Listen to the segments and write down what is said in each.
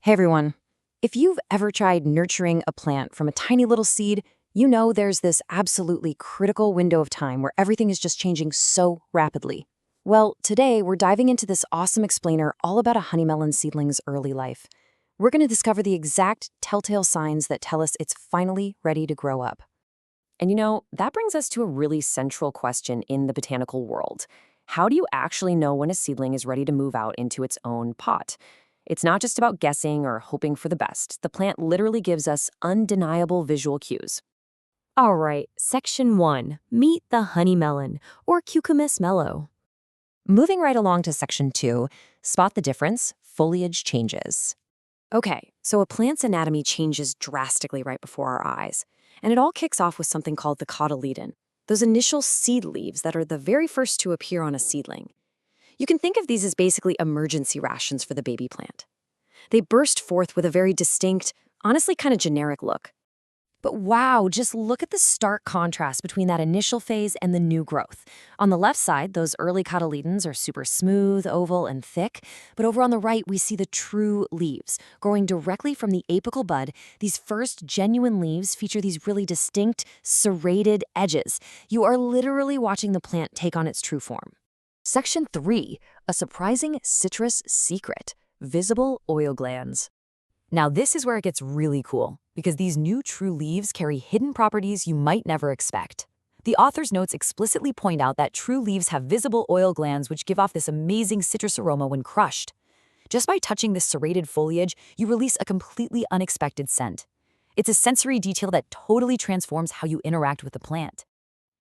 Hey everyone. If you've ever tried nurturing a plant from a tiny little seed, you know there's this absolutely critical window of time where everything is just changing so rapidly. Well, today we're diving into this awesome explainer all about a honey melon seedling's early life. We're going to discover the exact telltale signs that tell us it's finally ready to grow up. And that brings us to a really central question in the botanical world. How do you actually know when a seedling is ready to move out into its own pot? It's not just about guessing or hoping for the best. The plant literally gives us undeniable visual cues. All right, Section 1. Meet the honey melon, or Cucumis melo. Moving right along to Section 2, spot the difference, foliage changes. Okay, so a plant's anatomy changes drastically right before our eyes. And it all kicks off with something called the cotyledon, those initial seed leaves that are the very first to appear on a seedling. You can think of these as basically emergency rations for the baby plant. They burst forth with a very distinct, honestly kind of generic look. But wow, just look at the stark contrast between that initial phase and the new growth. On the left side, those early cotyledons are super smooth, oval, and thick. But over on the right, we see the true leaves. Growing directly from the apical bud, these first genuine leaves feature these really distinct, serrated edges. You are literally watching the plant take on its true form. Section 3, a surprising citrus secret, visible oil glands. Now this is where it gets really cool, because these new true leaves carry hidden properties you might never expect. The author's notes explicitly point out that true leaves have visible oil glands which give off this amazing citrus aroma when crushed. Just by touching this serrated foliage, you release a completely unexpected scent. It's a sensory detail that totally transforms how you interact with the plant.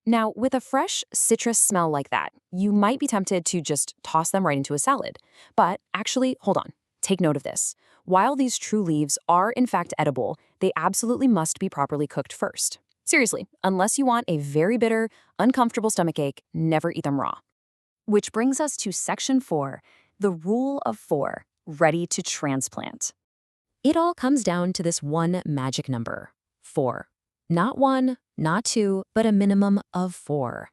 Now, with a fresh citrus smell like that, you might be tempted to just toss them right into a salad. But actually, hold on. Take note of this. While these true leaves are in fact edible, they absolutely must be properly cooked first. Seriously, unless you want a very bitter, uncomfortable stomachache, never eat them raw. Which brings us to Section 4, the rule of 4, ready to transplant. It all comes down to this one magic number, 4. Not 1, not 2, but a minimum of 4.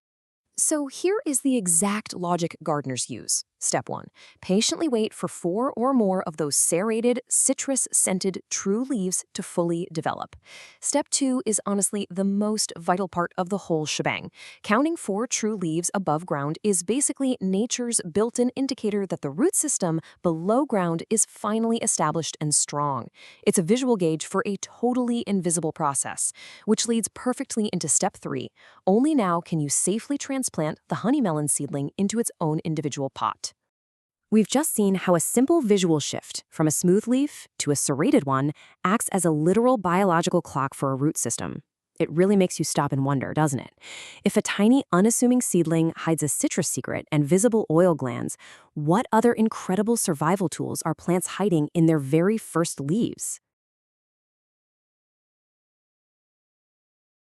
So here is the exact logic gardeners use. Step 1. Patiently wait for 4 or more of those serrated, citrus-scented true leaves to fully develop. Step 2 is honestly the most vital part of the whole shebang. Counting 4 true leaves above ground is basically nature's built-in indicator that the root system below ground is finally established and strong. It's a visual gauge for a totally invisible process, which leads perfectly into Step 3. Only now can you safely transplant the honey melon seedling into its own individual pot. We've just seen how a simple visual shift from a smooth leaf to a serrated one acts as a literal biological clock for a root system. It really makes you stop and wonder, doesn't it? If a tiny, unassuming seedling hides a citrus secret and visible oil glands, what other incredible survival tools are plants hiding in their very first leaves?